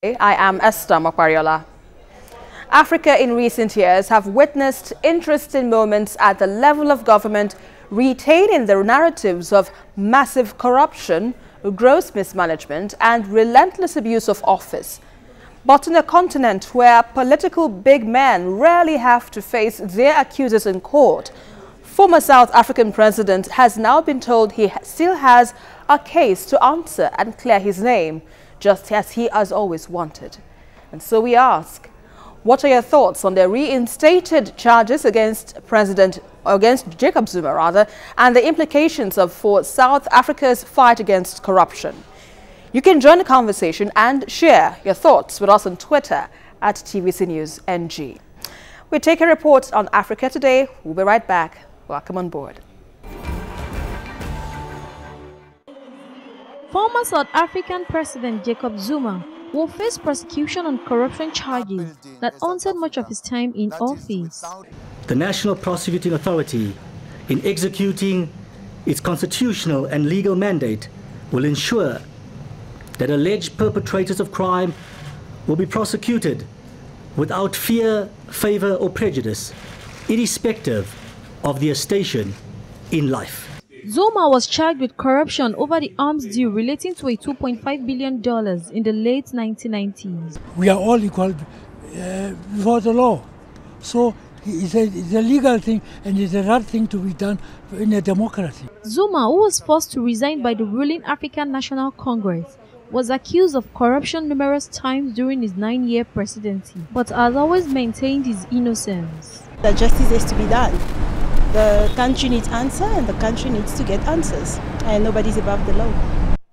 I am Esther Makwariola. Africa in recent years have witnessed interesting moments at the level of government retaining the narratives of massive corruption, gross mismanagement and relentless abuse of office. But in a continent where political big men rarely have to face their accusers in court, former South African president has now been told he still has a case to answer and clear his name, just as he has always wanted. And so we ask, what are your thoughts on the reinstated charges against Jacob Zuma, and the implications for South Africa's fight against corruption? You can join the conversation and share your thoughts with us on Twitter at TVC News NG. We take a report on Africa today. We'll be right back. Welcome on board. Former South African President Jacob Zuma will face prosecution on corruption charges that answered much of his time in office. The National Prosecuting Authority, in executing its constitutional and legal mandate, will ensure that alleged perpetrators of crime will be prosecuted without fear, favor or prejudice, irrespective of their station in life. Zuma was charged with corruption over the arms deal relating to a $2.5 billion in the late 1990s. We are all equal before the law. So it's a legal thing and it's a right thing to be done in a democracy. Zuma, who was forced to resign by the ruling African National Congress, was accused of corruption numerous times during his 9-year presidency, but has always maintained his innocence. That justice is to be done. The country needs answer and the country needs to get answers, and nobody's above the law.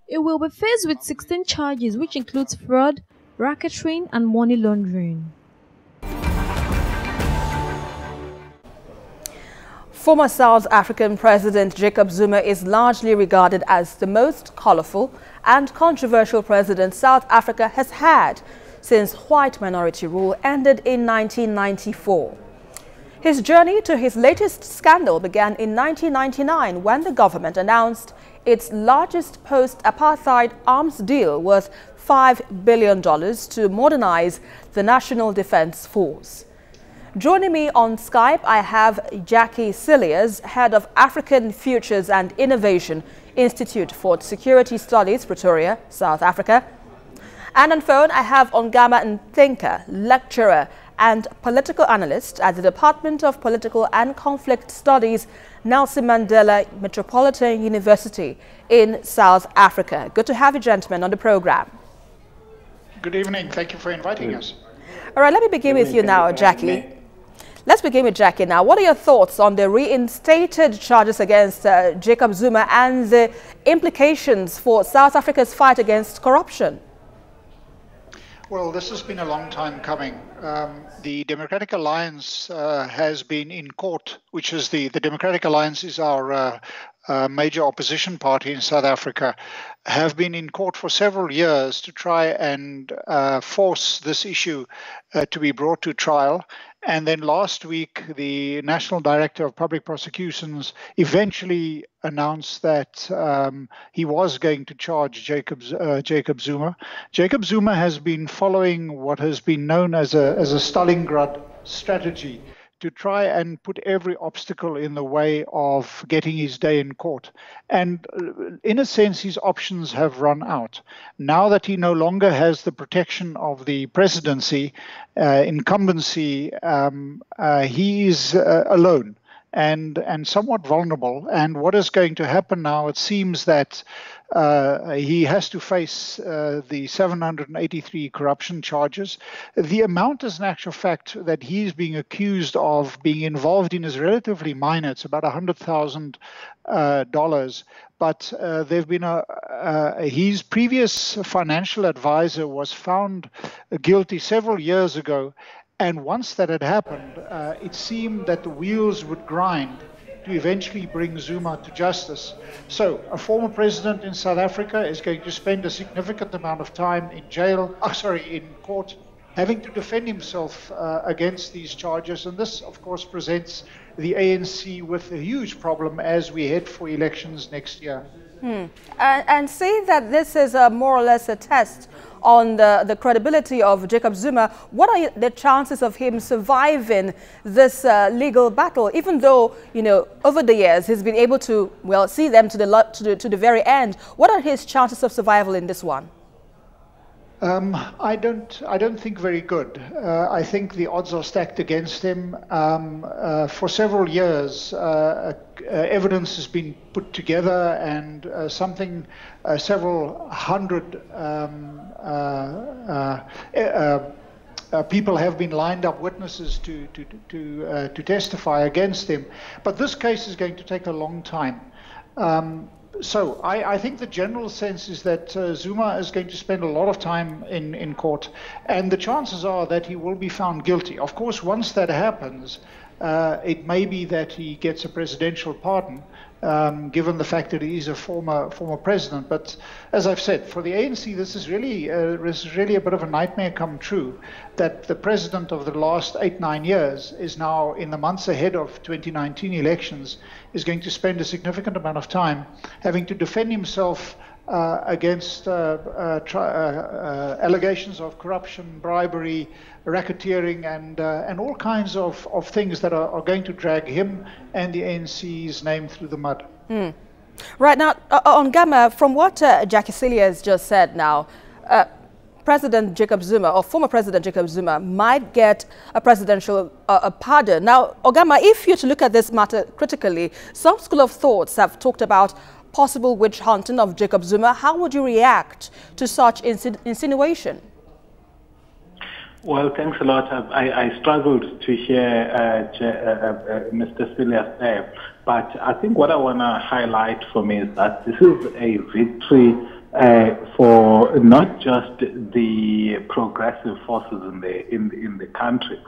It will be faced with 16 charges, which includes fraud, racketeering and money laundering. Former South African President Jacob Zuma is largely regarded as the most colorful and controversial president South Africa has had since white minority rule ended in 1994. His journey to his latest scandal began in 1999 when the government announced its largest post-apartheid arms deal worth $5 billion to modernize the National Defense Force. Joining me on Skype, I have Jackie Cilliers, head of African Futures and Innovation Institute for Security Studies, Pretoria, South Africa. And on phone, I have Ongama Nthinka, lecturer and political analyst at the Department of Political and Conflict Studies, Nelson Mandela Metropolitan University in South Africa. Good to have you gentlemen on the program. Good evening. Thank you for inviting us. All right, let me begin with you now, Jackie. Let's begin with Jackie now. What are your thoughts on the reinstated charges against Jacob Zuma and the implications for South Africa's fight against corruption? Well, this has been a long time coming. The Democratic Alliance has been in court, which is the Democratic Alliance is our major opposition party in South Africa, have been in court for several years to try and force this issue to be brought to trial. And then last week, the National Director of Public Prosecutions eventually announced that he was going to charge Jacob Zuma. Jacob Zuma has been following what has been known as a Stalingrad strategy to try and put every obstacle in the way of getting his day in court. And in a sense, his options have run out. Now that he no longer has the protection of the presidency, incumbency, he is alone and somewhat vulnerable. And what is going to happen now, it seems that he has to face the 783 corruption charges. The amount, as an actual fact, that he's being accused of being involved in is relatively minor. It's about $100,000. But there've been his previous financial advisor was found guilty several years ago. And once that had happened, it seemed that the wheels would grind to eventually bring Zuma to justice. So a former president in South Africa is going to spend a significant amount of time in in court, having to defend himself against these charges. And this, of course, presents the ANC with a huge problem as we head for elections next year. And say that this is more or less a test on the credibility of Jacob Zuma. What are the chances of him surviving this legal battle, even though, you know, over the years he's been able to, well, see them to the very end? What are his chances of survival in this one? I don't think very good. I think the odds are stacked against him. For several years, evidence has been put together, and several hundred people have been lined up, witnesses to testify against him. But this case is going to take a long time. So I think the general sense is that Zuma is going to spend a lot of time in court, and the chances are that he will be found guilty. Of course, once that happens, it may be that he gets a presidential pardon, given the fact that he is a former president. But as I've said, for the ANC, this is really a bit of a nightmare come true, that the president of the last 8-9 years is now, in the months ahead of 2019 elections, is going to spend a significant amount of time having to defend himself against allegations of corruption, bribery, racketeering, and all kinds of things that are going to drag him and the ANC's name through the mud. Right now, on Gama, from what Jackie Celia has just said now, President Jacob Zuma, or former President Jacob Zuma, might get a presidential pardon. Now, Ogama, if you're to look at this matter critically, some school of thoughts have talked about possible witch hunting of Jacob Zuma. How would you react to such insinuation? Well, thanks a lot. I struggled to hear Mr. Silas there, but I think what I want to highlight for me is that this is a victory for not just the progressive forces in the country,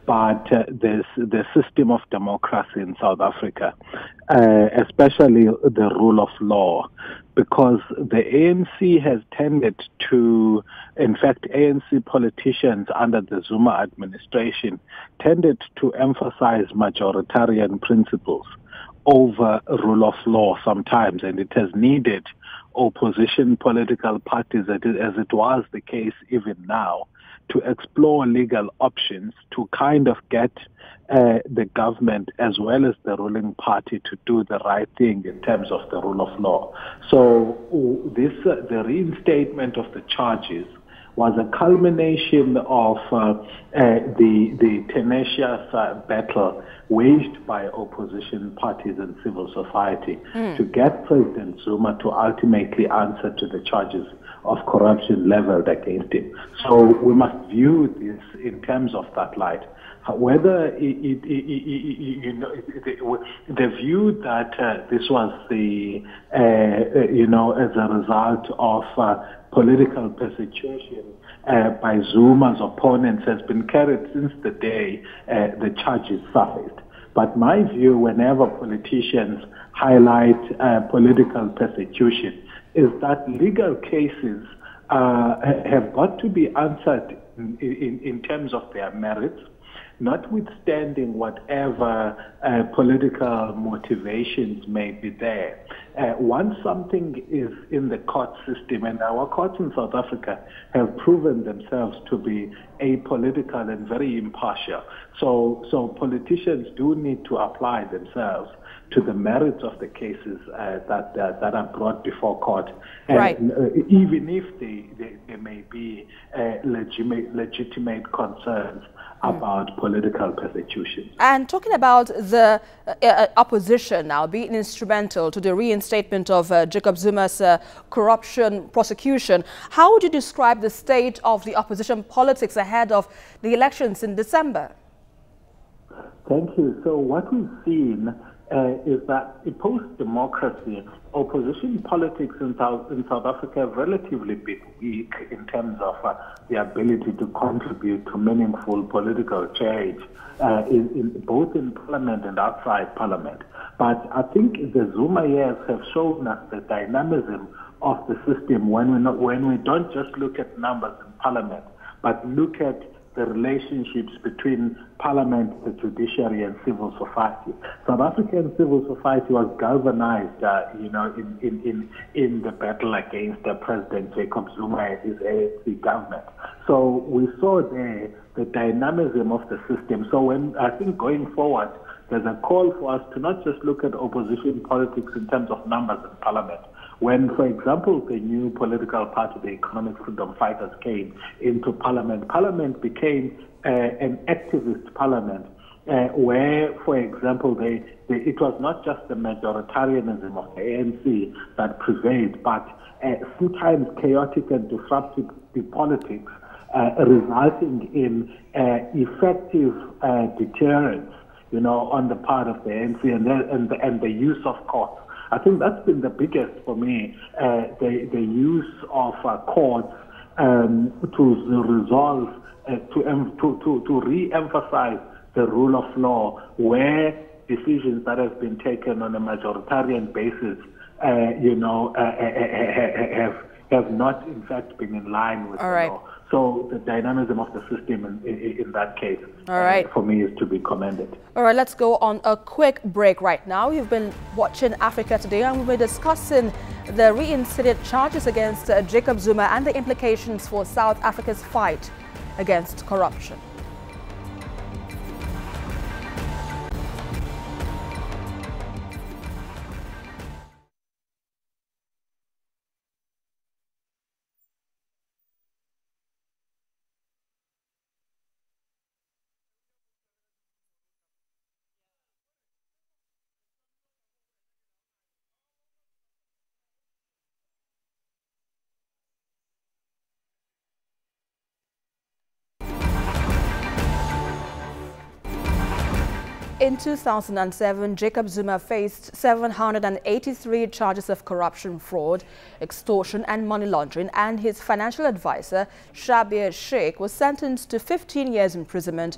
but the system of democracy in South Africa, especially the rule of law, because the ANC has tended to, in fact, ANC politicians under the Zuma administration tended to emphasize majoritarian principles over rule of law sometimes, and it has needed opposition political parties, as it was the case even now, to explore legal options to kind of get the government as well as the ruling party to do the right thing in terms of the rule of law. So the reinstatement of the charges was a culmination of the tenacious battle waged by opposition parties and civil society to get President Zuma to ultimately answer to the charges of corruption leveled against him. So we must view this in terms of that light. Whether the view that this was as a result of political persecution by Zuma's opponents has been carried since the day the charges surfaced. But my view, whenever politicians highlight political persecution, is that legal cases have got to be answered in terms of their merits, notwithstanding whatever political motivations may be there. Once something is in the court system, and our courts in South Africa have proven themselves to be apolitical and very impartial, so politicians do need to apply themselves to the merits of the cases that are brought before court, and right. Even if there may be legitimate concerns about political persecution. And talking about the opposition now being instrumental to the reinstatement of Jacob Zuma's corruption prosecution, how would you describe the state of the opposition politics ahead of the elections in December? Thank you. So what we've seen is that post-democracy, opposition politics in South Africa have relatively been weak in terms of the ability to contribute to meaningful political change, both in Parliament and outside Parliament. But I think the Zuma years have shown us the dynamism of the system when we don't just look at numbers in Parliament, but look at the relationships between parliament, the judiciary, and civil society. South African civil society was galvanized, in the battle against President Jacob Zuma and his ANC government. So we saw there the dynamism of the system. So when I think going forward, there's a call for us to not just look at opposition politics in terms of numbers in parliament. When, for example, the new political party, the Economic Freedom Fighters, came into parliament, parliament became an activist parliament where, for example, it was not just the majoritarianism of the ANC that prevailed, but sometimes chaotic and disruptive politics resulting in effective deterrence, on the part of the ANC and the use of courts. I think that's been the biggest for me, the use of courts to resolve, to re-emphasize the rule of law, where decisions that have been taken on a majoritarian basis, have not in fact been in line with the law. So the dynamism of the system in that case, for me, is to be commended. All right, let's go on a quick break right now. You've been watching Africa Today, and we'll be discussing the reinstated charges against Jacob Zuma and the implications for South Africa's fight against corruption. In 2007, Jacob Zuma faced 783 charges of corruption, fraud, extortion and money laundering, and his financial advisor, Shabir Sheikh, was sentenced to 15 years imprisonment.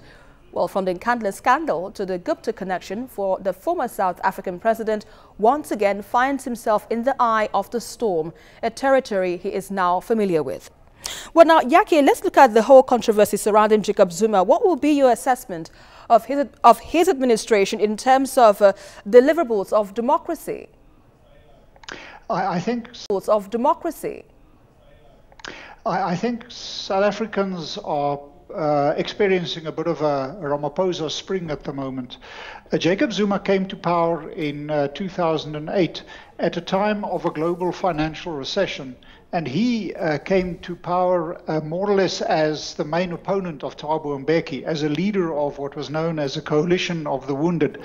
Well, from the Nkandla scandal to the Gupta connection, for the former South African president once again finds himself in the eye of the storm, a territory he is now familiar with. Well, now, Yaki, let's look at the whole controversy surrounding Jacob Zuma. What will be your assessment of his administration in terms of deliverables of democracy? I think South Africans are experiencing a bit of a Ramaphosa spring at the moment. Jacob Zuma came to power in 2008 at a time of a global financial recession. And he came to power more or less as the main opponent of Thabo Mbeki, as a leader of what was known as a coalition of the wounded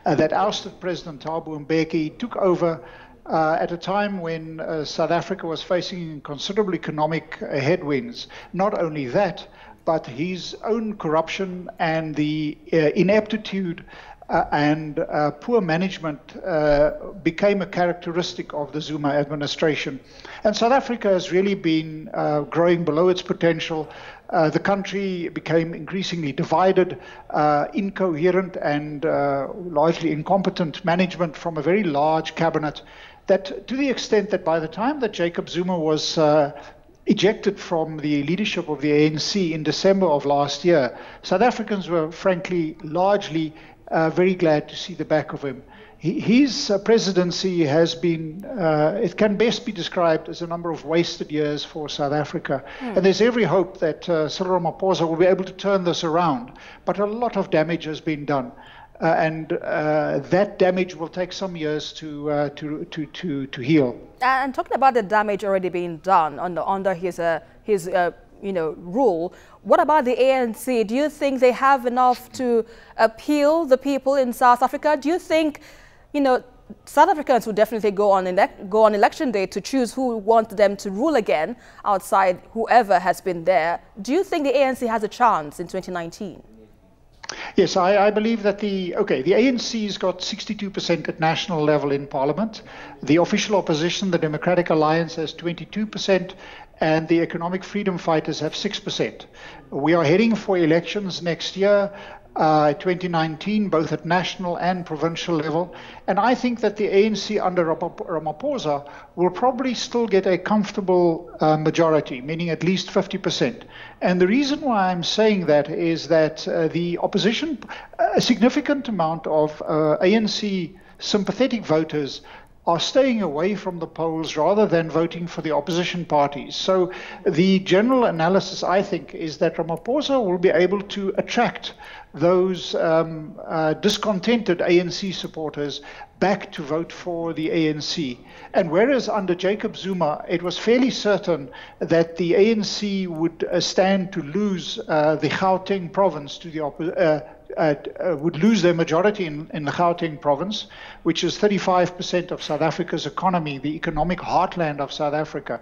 that ousted President Thabo Mbeki, took over at a time when South Africa was facing considerable economic headwinds. Not only that, but his own corruption and the ineptitude and poor management became a characteristic of the Zuma administration. And South Africa has really been growing below its potential. The country became increasingly divided, incoherent and largely incompetent management from a very large cabinet, that to the extent that by the time that Jacob Zuma was ejected from the leadership of the ANC in December of last year, South Africans were frankly largely very glad to see the back of him. His presidency has been, it can best be described as a number of wasted years for South Africa. And there's every hope that Cyril Ramaphosa will be able to turn this around. But a lot of damage has been done. And that damage will take some years to heal. And talking about the damage already being done under his rule, what about the ANC? Do you think they have enough to appeal the people in South Africa? Do you think, South Africans will definitely go on election day to choose who want them to rule again outside whoever has been there? Do you think the ANC has a chance in 2019? Yes, I believe that the ANC's got 62% at national level in Parliament. The official opposition, the Democratic Alliance, has 22%, and the Economic Freedom Fighters have 6%. We are heading for elections next year. 2019, both at national and provincial level. And I think that the ANC under Ramaphosa will probably still get a comfortable majority, meaning at least 50%. And the reason why I'm saying that is that the opposition, a significant amount of ANC sympathetic voters are staying away from the polls rather than voting for the opposition parties. So the general analysis, I think, is that Ramaphosa will be able to attract those discontented ANC supporters back to vote for the ANC. And whereas under Jacob Zuma, it was fairly certain that the ANC would stand to lose the Gauteng province to the would lose their majority in the Gauteng province, which is 35% of South Africa's economy, the economic heartland of South Africa.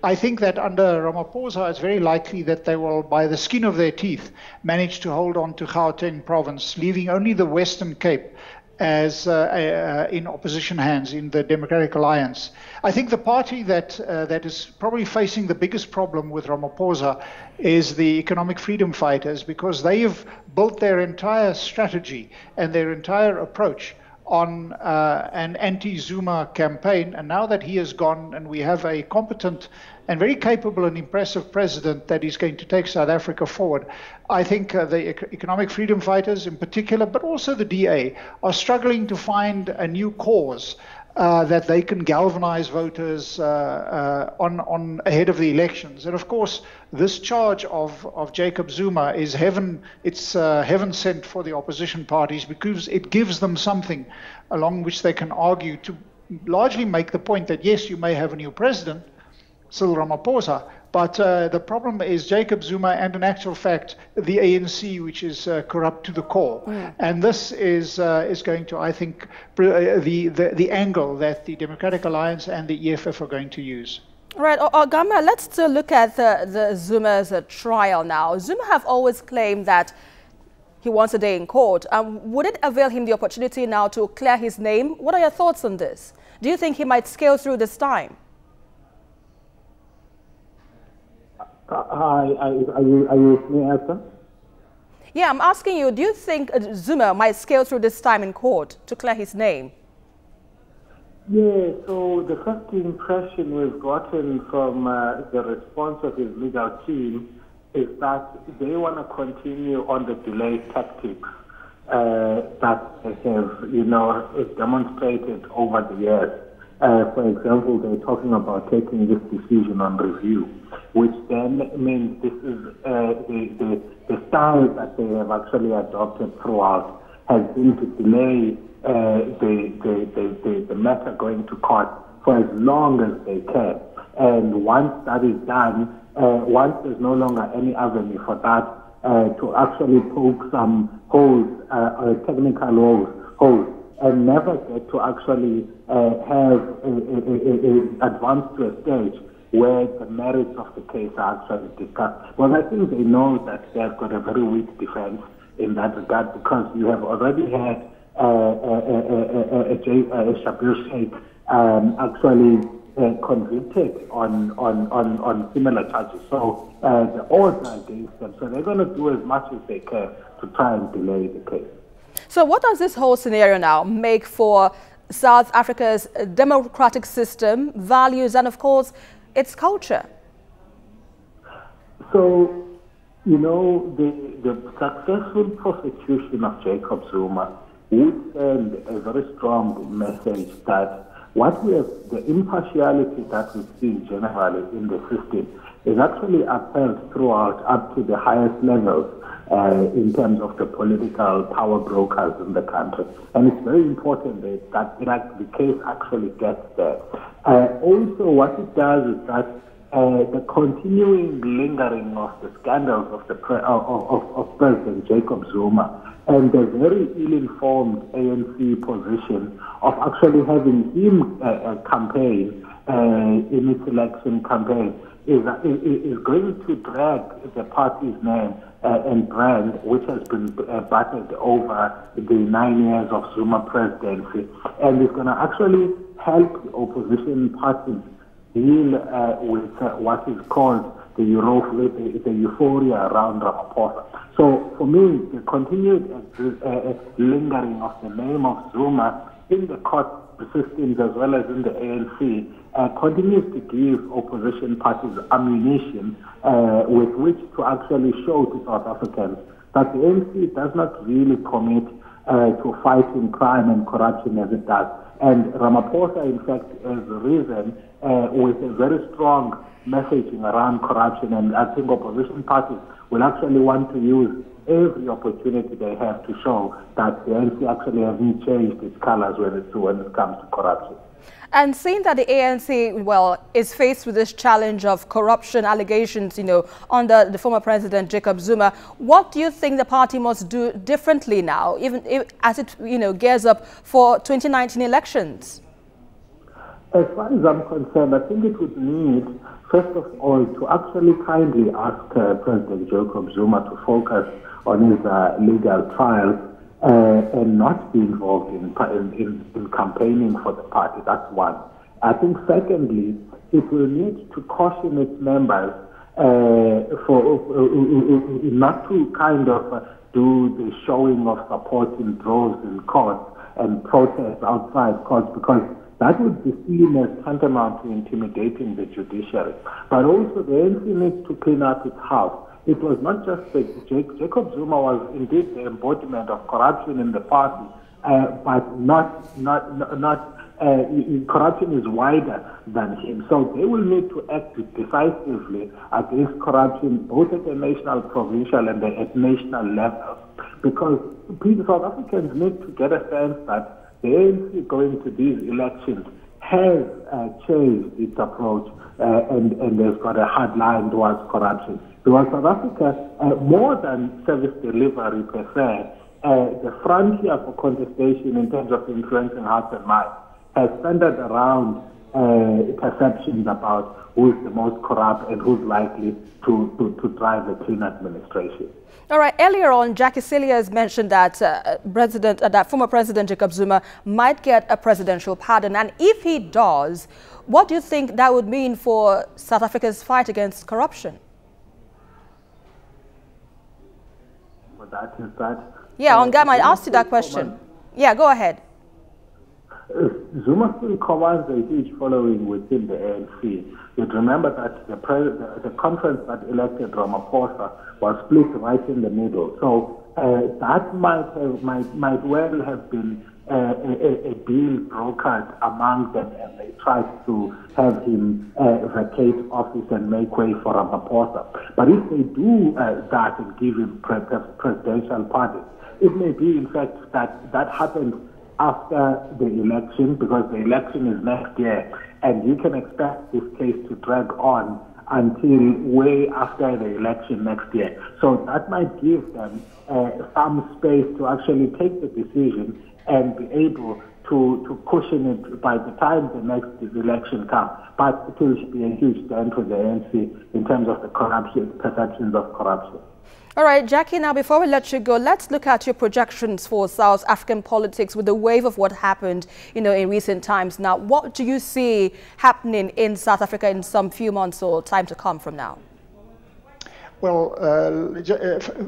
I think that under Ramaphosa, it's very likely that they will, by the skin of their teeth, manage to hold on to Gauteng province, leaving only the Western Cape as in opposition hands in the Democratic Alliance. I think the party that is probably facing the biggest problem with Ramaphosa is the Economic Freedom Fighters, because they have built their entire strategy and their entire approach on an anti-Zuma campaign. And now that he is gone and we have a competent and very capable and impressive president that is going to take South Africa forward, I think the Economic Freedom Fighters in particular, but also the DA, are struggling to find a new cause that they can galvanize voters on ahead of the elections. And of course, this charge of Jacob Zuma is heaven sent for the opposition parties, because it gives them something along which they can argue to largely make the point that, yes, you may have a new president, Cyril Ramaphosa, but the problem is Jacob Zuma and, in actual fact, the ANC, which is corrupt to the core. And this is going to, I think, the angle that the Democratic Alliance and the EFF are going to use. All right, Ogama, let's still look at the Zuma's trial now. Zuma have always claimed that he wants a day in court. Would it avail him the opportunity now to clear his name? What are your thoughts on this? Do you think he might scale through this time? Are you with me, Esther? Yeah, I'm asking you, do you think Zuma might scale through this time in court to clear his name? Yeah, so the first impression we've gotten from the response of his legal team is that they want to continue on the delay tactics that they have, demonstrated over the years. For example, they're talking about taking this decision on review, which then means this is the style that they have actually adopted throughout has been to delay the matter going to court for as long as they can. And once that is done, once there's no longer any avenue for that, to actually poke some holes, technical holes, and never get to actually have advance to a stage where the merits of the case are actually discussed. Well, I think they know that they've got a very weak defense in that regard, because you have already had Shabir Sheikh actually convicted on similar charges. So the odds are against them. So they're going to do as much as they can to try and delay the case. So what does this whole scenario now make for South Africa's democratic system, values, and of course, its culture? So, the successful prosecution of Jacob Zuma would send a very strong message that what we have, the impartiality that we see generally in the system is actually upheld throughout up to the highest levels in terms of the political power brokers in the country. And it's very important that the case actually gets there. Also, what it does is that the continuing lingering of the scandals of President Jacob Zuma and the very ill-informed ANC position of actually having him campaign in its election campaign is going to drag the party's name and brand, which has been battered over the 9 years of Zuma presidency, and is going to actually help the opposition parties deal with what is called the euphoria around Ramaphosa. So for me, the continued lingering of the name of Zuma in the court systems as well as in the ANC continues to give opposition parties ammunition with which to actually show to South Africans that the ANC does not really commit to fighting crime and corruption as it does. And Ramaphosa, in fact, has risen with a very strong messaging around corruption, and I think opposition parties will actually want to use every opportunity they have to show that the ANC actually hasn't changed its colors when it comes to corruption. And seeing that the ANC, well, is faced with this challenge of corruption allegations, under the former president, Jacob Zuma, what do you think the party must do differently now, even as it, gears up for 2019 elections? As far as I'm concerned, I think it would need, first of all, to actually kindly ask President Jacob Zuma to focus on his legal trials and not be involved in campaigning for the party. That's one. I think, secondly, it will need to caution its members for not to kind of do the showing of support in droves in courts and protests outside courts, because that would be seen as tantamount to intimidating the judiciary. But also the ANC needs to clean up its house. It was not just that Jacob Zuma was indeed the embodiment of corruption in the party, but corruption is wider than him. So they will need to act decisively against corruption, both at the national, provincial, and at national level, because South Africans need to get a sense that the ANC going to these elections has changed its approach and has got a hard line towards corruption. Because South Africa, more than service delivery per se, the frontier for contestation in terms of influencing hearts and minds has centered around perceptions about who's the most corrupt and who's likely to drive a clean administration. All right. Earlier on, Jackie Celia has mentioned that that former President Jacob Zuma might get a presidential pardon, and if he does, what do you think that would mean for South Africa's fight against corruption? Well, that is that. Yeah, Ongama, I asked you that question. Yeah, go ahead. Zuma still commands a huge following within the ANC. You'd remember that the conference that elected Ramaphosa was split right in the middle. So that might well have been a deal brokered among them, and they tried to have him vacate office and make way for Ramaphosa. But if they do that and give him presidential pardon, it may be, in fact, that happens after the election, because the election is next year, and you can expect this case to drag on until way after the election next year. So that might give them some space to actually take the decision and be able to cushion it by the time the next election comes. But it will be a huge dent to the ANC in terms of the corruption, perceptions of corruption. All right, Jackie, now before we let you go, let's look at your projections for South African politics with the wave of what happened, in recent times. Now, what do you see happening in South Africa in some few months or time to come from now? Well,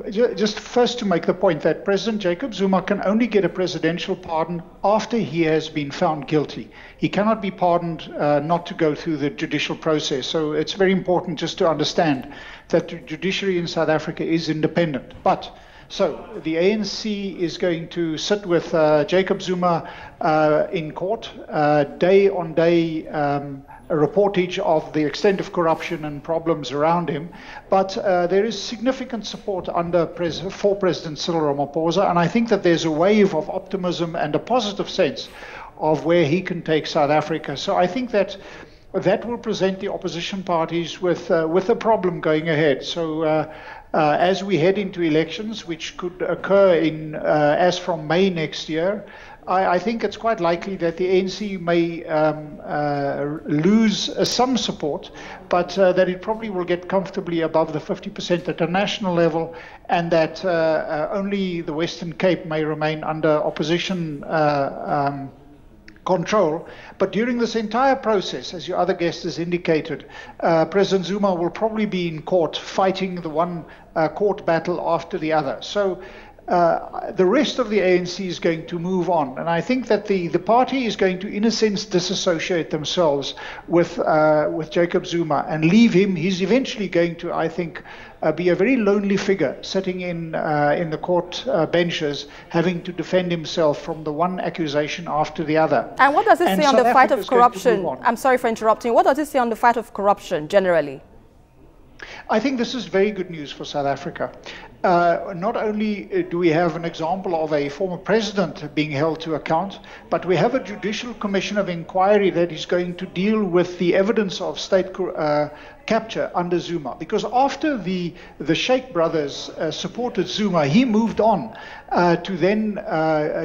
just first to make the point that President Jacob Zuma can only get a presidential pardon after he has been found guilty. He cannot be pardoned not to go through the judicial process. So it's very important just to understand that the judiciary in South Africa is independent. But so the ANC is going to sit with Jacob Zuma in court day on day, a reportage of the extent of corruption and problems around him. But there is significant support for President Cyril Ramaphosa, and I think that there's a wave of optimism and a positive sense of where he can take South Africa. So I think that will present the opposition parties with a problem going ahead. So as we head into elections, which could occur as from May next year, I think it's quite likely that the ANC may lose some support, but that it probably will get comfortably above the 50% at a national level, and that only the Western Cape may remain under opposition control. But during this entire process, as your other guest has indicated, President Zuma will probably be in court fighting the one court battle after the other. So the rest of the ANC is going to move on. And I think that the party is going to, in a sense, disassociate themselves with Jacob Zuma and leave him. He's eventually going to, I think, be a very lonely figure sitting in the court benches, having to defend himself from the one accusation after the other. And what does it say on the fight of corruption? I'm sorry for interrupting. What does it say on the fight of corruption generally? I think this is very good news for South Africa. Not only do we have an example of a former president being held to account, but we have a judicial commission of inquiry that is going to deal with the evidence of state capture under Zuma. Because after the Sheikh brothers supported Zuma, he moved on to then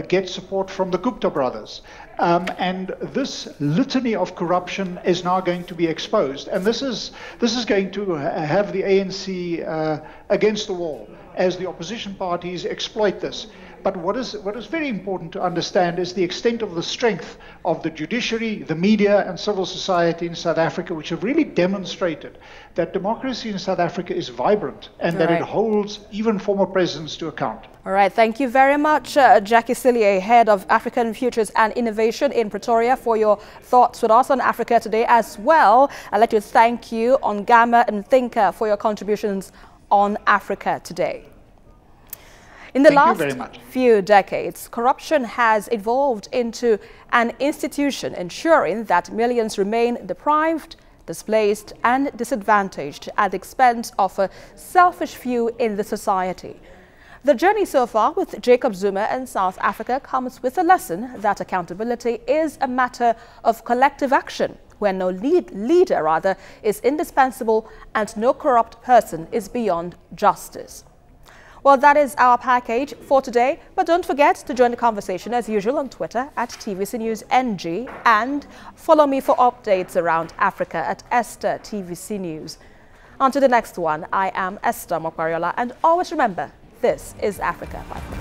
get support from the Gupta brothers. And this litany of corruption is now going to be exposed. And this is going to have the ANC against the wall as the opposition parties exploit this. But what is very important to understand is the extent of the strength of the judiciary, the media, and civil society in South Africa, which have really demonstrated that democracy in South Africa is vibrant and that it holds even former presidents to account. All right, thank you very much, Jackie Cilliers, Head of African Futures and Innovation in Pretoria, for your thoughts with us on Africa Today as well. I'd like to thank you, Ongama and Thinker, for your contributions on Africa Today. In the last few decades, corruption has evolved into an institution ensuring that millions remain deprived, displaced and disadvantaged at the expense of a selfish few in the society. The journey so far with Jacob Zuma in South Africa comes with a lesson that accountability is a matter of collective action, where no leader is indispensable and no corrupt person is beyond justice. Well, that is our package for today, but don't forget to join the conversation as usual on Twitter at TVC News NG and follow me for updates around Africa at Esther TVC News. On to the next one, I am Esther Mokwariola, and always remember, this is Africa. Bye.